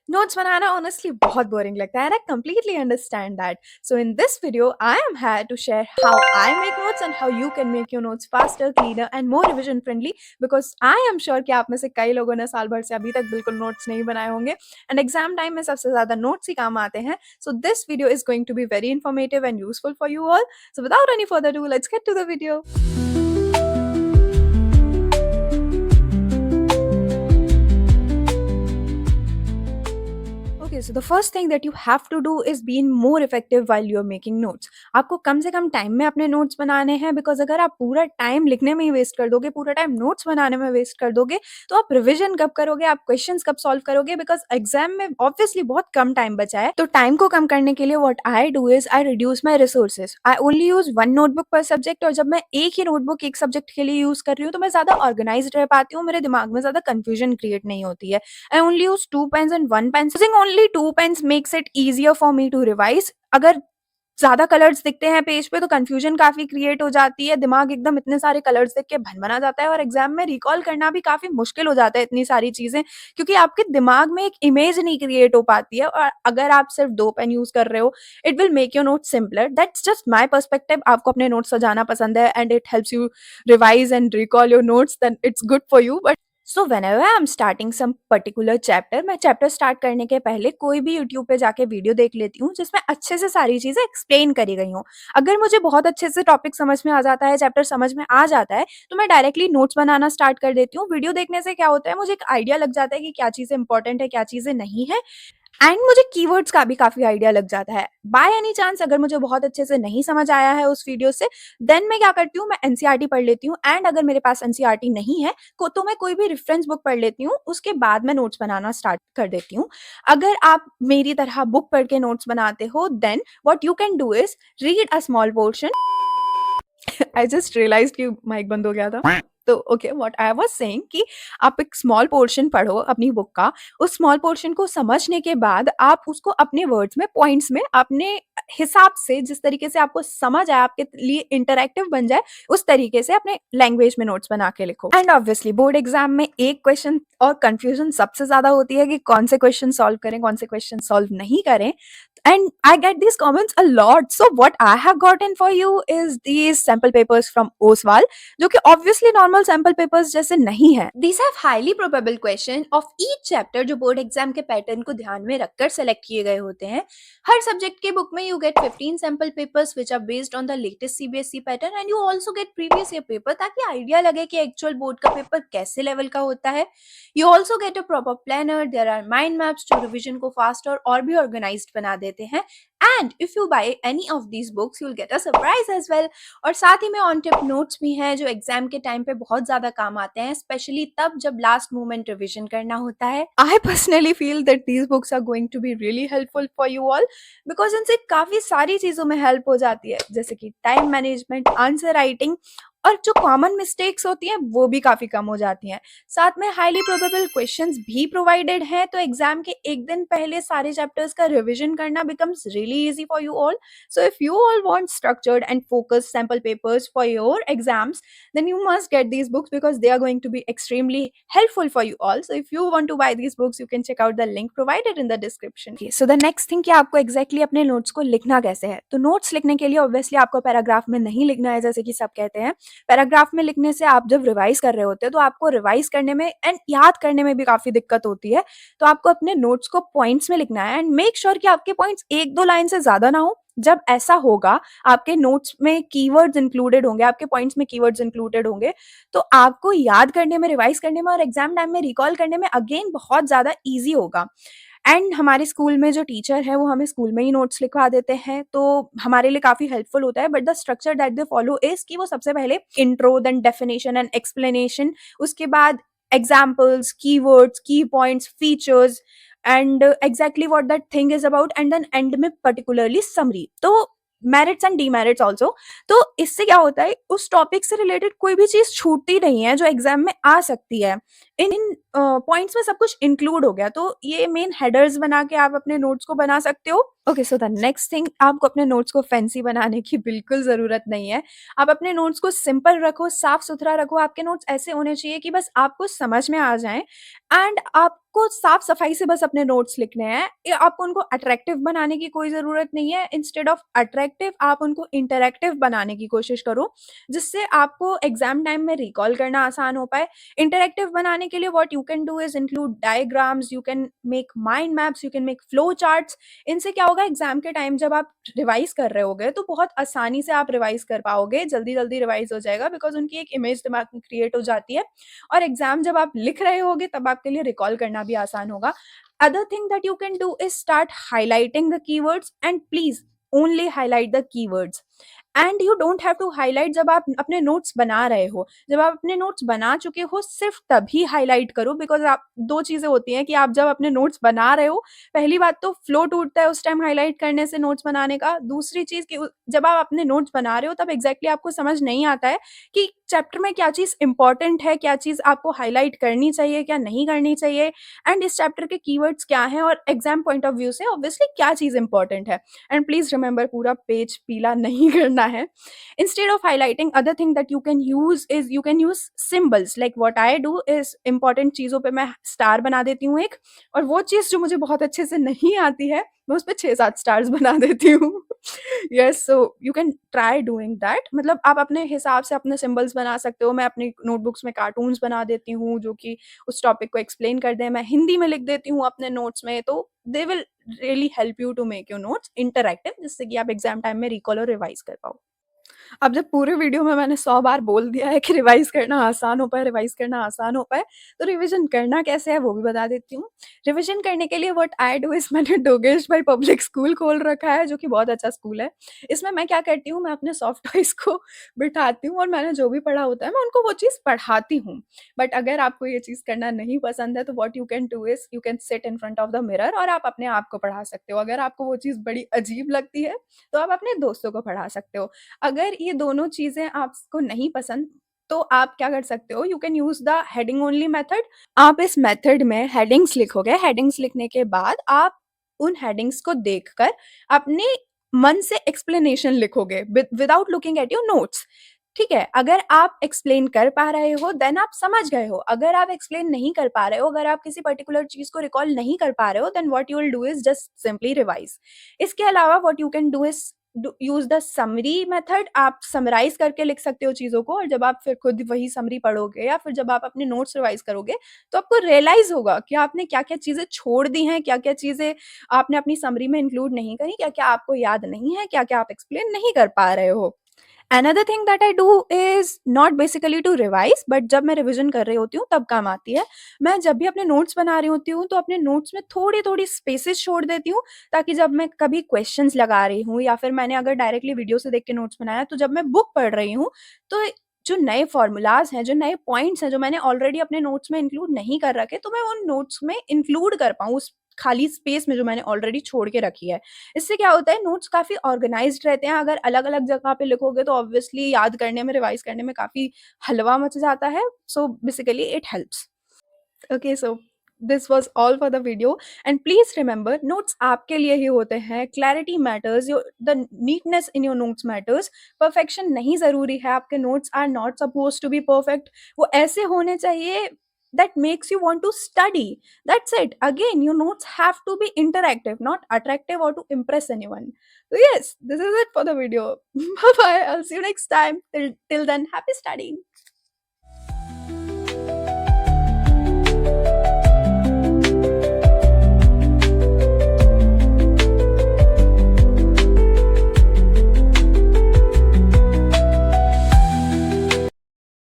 Notes बनाना honestly बहुत boring लगता है and I completely understand that. So in this video, I am here to share how I make notes and how you can make your notes faster, cleaner and more revision friendly because I am sure कि आप में से कई लोगों ने साल भर से अभी तक बिल्कुल notes नहीं बनाए होंगे and exam time में सबसे ज़्यादा notes ही काम आते हैं. So this video is going to be very informative and useful for you all. So without any further ado, let's get to the video. Okay, so the first thing that you have to do is being more effective while you're making notes. आपको कम से कम time में अपने notes बनाने हैं because अगर आप पूरा time लिखने में ही वेस्ट कर दोगे, पूरा टाइम नोट्स बनाने में वेस्ट कर दोगे, तो आप रिविज़न कब करोगे, आप क्वेश्चंस कब सॉल्व करोगे बिकॉज़ एग्ज़ाम में ऑब्वियसली बहुत कम टाइम बचा है। तो टाइम को कम करने के लिए what I do is I reduce my resources. I only use 1 notebook पर सब्जेक्ट और जब मैं एक ही नोटबुक एक सब्जेक्ट के लिए यूज़ कर रही हूँ, तो मैं ज़्यादा ऑर्गनाइज़्ड रह पाती हूँ, मेरे दिमाग में ज़्यादा कन्फ्यूजन क्रिएट नहीं होती है। I only use 2 pens and 1 pen. Using only 2 pens makes it easier for me to revise. अगर ज़्यादा कलर्स दिखते हैं पेज पे तो कन्फ्यूजन काफ़ी क्रिएट हो जाती है, दिमाग एकदम इतने सारे कलर्स देख के भन-भना जाता है और एग्ज़ाम में रिकॉल करना भी काफ़ी मुश्किल हो जाता है इतनी सारी चीज़ें, क्योंकि आपके दिमाग में एक इमेज नहीं क्रिएट हो पाती है और अगर आप सिर्फ 2 पेन यूज़ कर रहे हो, it will make your notes simpler. That's just my perspective. आपको अपने नोट्स सजाना पसंद है and it helps you revise and recall your notes, then it's good for you. But so whenever I am starting some particular chapter, मैं chapter start करने के पहले कोई भी यूट्यूब पे जाके वीडियो देख लेती हूँ जिसमें अच्छे से सारी चीज़ें एक्सप्लेन करी गई हों। अगर मुझे बहुत अच्छे से टॉपिक समझ में आ जाता है, चैप्टर समझ में आ जाता है, तो मैं डायरेक्टली नोट्स बनाना स्टार्ट कर देती हूँ। वीडियो देखने से क्या होता है, मुझे एक आइडिया लग जाता है कि क्या चीज़ें इंपॉर्टेंट है, क्या चीज़ें नहीं है एंड मुझे कीवर्ड्स का भी काफ़ी आइडिया लग जाता है। बाय एनी चांस अगर मुझे बहुत अच्छे से नहीं समझ आया है उस वीडियो से, देन मैं क्या करती हूँ, मैं एनसीईआरटी पढ़ लेती हूँ एंड अगर मेरे पास एनसीईआरटी नहीं है तो मैं कोई भी रेफरेंस बुक पढ़ लेती हूँ, उसके बाद मैं नोट्स बनाना स्टार्ट कर देती हूँ। अगर आप मेरी तरह बुक पढ़ के नोट्स बनाते हो, then what you can do is read a small portion. I just realised कि माइक बंद हो गया था। तो okay, what I was saying कि आप एक स्मॉल पोर्शन पढ़ो अपनी बुक का, उस स्मॉल पोर्शन को समझने के बाद आप उसको अपने वर्ड्स में, पॉइंट्स में, अपने हिसाब से जिस तरीके से आपको समझ आए, आपके लिए इंटरैक्टिव बन जाए, उस तरीके से अपने लैंग्वेज में नोट्स बना के लिखो। एंड ऑब्वियसली बोर्ड एग्जाम में एक क्वेश्चन और कन्फ्यूजन सबसे ज़्यादा होती है कि कौन से क्वेश्चन सॉल्व करें, कौन से क्वेश्चन सॉल्व नहीं करें। And I get these comments a lot. So what I have gotten for you is these sample papers from OSWAL, जो कि obviously normal sample papers जैसे नहीं है. These have highly probable question of each chapter जो board exam के pattern को ध्यान में रखकर select किए गए होते हैं. हर subject के book में you get 15 sample papers which are based on the latest CBSE pattern and you also get previous year paper ताकि idea लगे कि actual board का paper कैसे level का होता है. You also get a proper planner. There are mind maps जो revision को faster और भी organized बना देते हैं. And if you buy any of these books, you'll get a surprise as well. और साथ ही में on tip notes भी हैं जो एग्जाम के टाइम पे बहुत ज़्यादा काम आते हैं, स्पेशली तब जब लास्ट मोमेंट रिविजन करना होता है. I personally feel that these books are going to be really helpful for you all because इनसे काफ़ी सारी चीज़ों में हेल्प हो जाती है, जैसे कि टाइम मैनेजमेंट, आंसर राइटिंग और जो कॉमन मिस्टेक्स होती हैं वो भी काफ़ी कम हो जाती हैं। साथ में हाईली प्रोबेबल क्वेश्चंस भी प्रोवाइडेड हैं, तो एग्जाम के एक दिन पहले सारे चैप्टर्स का रिवीजन करना becomes really easy for you all. So if you all want structured and focused sample papers for your exams, then you must get these books because they are going to be extremely helpful for you all. So if you want to buy these books, you can check out the link provided in the description. Okay, so the next thing कि आपको exactly अपने notes को लिखना कैसे है। तो notes लिखने के लिए obviously आपको पैराग्राफ में नहीं लिखना है जैसे कि सब कहते हैं। पैराग्राफ में लिखने से आप जब रिवाइज कर रहे होते हैं तो आपको रिवाइज करने में एंड याद करने में भी काफ़ी दिक्कत होती है। तो आपको अपने नोट्स को पॉइंट्स में लिखना है एंड मेक श्योर कि आपके पॉइंट्स 1-2 लाइन से ज़्यादा ना हो। जब ऐसा होगा, आपके नोट्स में कीवर्ड्स इंक्लूडेड होंगे, आपके पॉइंट्स में कीवर्ड्स इंक्लूडेड होंगे, तो आपको याद करने में, रिवाइज करने में और एग्जाम टाइम में रिकॉल करने में अगेन बहुत ज़्यादा ईजी होगा। एंड हमारे स्कूल में जो टीचर है वो हमें स्कूल में ही नोट्स लिखवा देते हैं, तो हमारे लिए काफ़ी हेल्पफुल होता है। But the structure that they follow is कि वो सबसे पहले intro, then definition and explanation, उसके बाद examples, keywords, key points, features and exactly what that thing is about and then end में पर्टिकुलरली समरी। तो मेरिट्स एंड डीमेरिट्स ऑल्सो। तो इससे क्या होता है, उस टॉपिक से रिलेटेड कोई भी चीज़ छूटती नहीं है जो एग्जाम में आ सकती है। इन पॉइंट्स में सब कुछ इंक्लूड हो गया, तो ये मेन हेडर्स बना के आप अपने नोट्स को बना सकते हो। Okay, so the next thing, आपको अपने नोट्स को फैंसी बनाने की बिल्कुल ज़रूरत नहीं है। आप अपने नोट्स को सिंपल रखो, साफ-सुथरा रखो। आपके नोट्स ऐसे होने चाहिए कि बस आपको समझ में आ जाएँ एंड आपको साफ-सफाई से बस अपने नोट्स लिखने हैं। आपको उनको अट्रैक्टिव बनाने की कोई ज़रूरत नहीं है। इंस्टेड ऑफ अट्रैक्टिव, आप उनको इंटरैक्टिव बनाने की कोशिश करो, जिससे आपको एग्ज़ाम टाइम में रिकॉल करना आसान हो पाए। इंटरैक्टिव बनाने के लिए what you can do is include diagrams, you can make mind maps, you can make flow charts. इनसे क्या होगा, एग्ज़ाम के टाइम जब आप रिवाइज़ कर रहे होगे, तो बहुत आसानी से आप रिवाइज़ कर पाओगे, जल्दी-जल्दी रिवाइज़ हो जाएगा बिकॉज़ उनकी एक इमेज दिमाग में क्रिएट हो जाती है और एग्ज़ाम जब आप लिख रहे होगे, तब आपके लिए रिकॉल करना भी आसान होगा। Other thing that you can do is start highlighting the keywords and please only highlight the keywords and you don't have to highlight जब आप अपने नोट्स बना रहे हो। जब आप अपने नोट्स बना चुके हो, सिर्फ़ तभी हाइलाइट करो बिकॉज़ आप 2 चीज़ें होती हैं कि आप जब अपने नोट्स बना रहे हो, पहली बात तो फ्लो टूटता है उस टाइम हाइलाइट करने से नोट्स बनाने का। दूसरी चीज़ कि जब आप अपने नोट्स बना रहे हो तब एग्ज़ैक्टली आपको समझ नहीं आता है कि चैप्टर में क्या चीज़ इम्पोर्टेंट है, क्या चीज़ आपको हाइलाइट करनी चाहिए, क्या नहीं करनी चाहिए एंड इस चैप्टर के कीवर्ड्स क्या हैं और एग्ज़ाम पॉइंट ऑफ व्यू से ऑब्वियसली क्या चीज़ इम्पोर्टेंट है। एंड प्लीज़ रिमेंबर, पूरा पेज पीला नहीं करना है। Instead of highlighting, other thing that you can use is you can use symbols. Like what I do is important चीज़ों पे मैं स्टार बना देती हूँ एक, और वो चीज़ जो मुझे बहुत अच्छे से नहीं आती है, मैं उसपे 6-7 स्टार्स बना देती हूँ। Yes, so you can try doing that. मतलब आप अपने हिसाब से अपने सिंबल्स बना सकते हो। मैं अपनी नोटबुक्स में कार्टून्स बना देती हूँ जो कि उस टॉपिक को एक्सप्लेन कर दें। मैं हिंदी में लिख देती हूँ अपने नोट्स में, तो they will really help you to make your notes interactive, जिससे कि आप एग्ज़ाम टाइम में रिकॉल और रिवाइज़ कर पाओ। अब जब पूरे वीडियो में मैंने 100 बार बोल दिया है कि रिवाइज़ करना आसान हो पाए, रिवाइज़ करना आसान हो पाए, तो रिविज़न करना कैसे है वो भी बता देती हूँ। रिविज़न करने के लिए व्हाट आई डू इज़ मैंने डोगेश भाई पब्लिक स्कूल खोल रखा है, जो कि बहुत अच्छा स्कूल है। इसमें मैं क्या करती हूँ, मैं अपने सॉफ्ट टॉयज़ को बिठाती हूँ और मैंने जो भी पढ़ा होता है, मैं उनको वो चीज़ पढ़ाती हूँ। बट अगर आपको ये चीज़ करना नहीं पसंद है, तो what you can do is you can sit in front of the mirror और आप अपने आप को पढ़ा सकते हो। अगर आपको वो चीज़ बड़ी अजीब लगती है, तो आप अपने दोस्तों को पढ़ा सकते हो। अगर ये दोनों चीज़ें आपको नहीं पसंद, तो आप क्या कर सकते हो, you can use the heading only method. आप इस मेथड में हेडिंग्स लिखोगे, हेडिंग्स लिखने के बाद आप उन हेडिंग्स को देखकर अपने मन से एक्सप्लेनेशन लिखोगे without looking at your notes. ठीक है? अगर आप एक्सप्लेन कर पा रहे हो, देन आप समझ गए हो। अगर आप एक्सप्लेन नहीं कर पा रहे हो, अगर आप किसी पर्टिकुलर चीज़ को रिकॉल नहीं कर पा रहे हो, then what you will do is just simply revise. इसके अलावा what you can do is use the summary method. आप समराइज़ करके लिख सकते हो चीज़ों को, और जब आप फिर खुद वही समरी पढ़ोगे या फिर जब आप अपने नोट्स रिवाइज़ करोगे, तो आपको रियलाइज़ होगा कि आपने क्या-क्या चीज़ें छोड़ दी हैं, क्या-क्या चीज़ें आपने अपनी समरी में इंक्लूड नहीं करी, क्या-क्या आपको याद नहीं है, क्या-क्या आप एक्सप्लेन नहीं कर पा रहे हो। Another thing that I do is not basically to revise, but जब मैं रिविज़न कर रही होती हूँ तब काम आती है। मैं जब भी अपने नोट्स बना रही होती हूँ, तो अपने नोट्स में थोड़ी-थोड़ी स्पेसेस छोड़ देती हूँ, ताकि जब मैं कभी क्वेश्चन्स लगा रही हूँ या फिर मैंने अगर डायरेक्टली वीडियो से देख के नोट्स बनाया, तो जब मैं बुक पढ़ रही हूँ, तो जो नए फ़ॉर्मूलाज़ हैं, जो नए पॉइंट्स हैं, जो मैंने ऑलरेडी अपने नोट्स में इंक्लूड नहीं कर रखे, तो मैं उन नोट्स में इंक्लूड कर पाऊँ उस खाली स्पेस में जो मैंने ऑलरेडी छोड़ के रखी है। इससे क्या होता है, नोट्स काफ़ी ऑर्गनाइज़्ड रहते हैं। अगर अलग-अलग जगह पे लिखोगे, तो ऑब्वियसली याद करने में, रिवाइज़ करने में काफ़ी हलवा मच जाता है। So basically it helps. Okay, so this was all for the video and please remember, notes आपके लिए ही होते हैं। Clarity matters, your the neatness in your notes matters. Perfection नहीं ज़रूरी है, आपके notes are not supposed to be perfect. वो ऐसे होने चाहिए that makes you want to study. That's it. Again, your notes have to be interactive, not attractive or to impress anyone. So yes, this is it for the video. Bye bye. I'll see you next time. Till then, happy studying.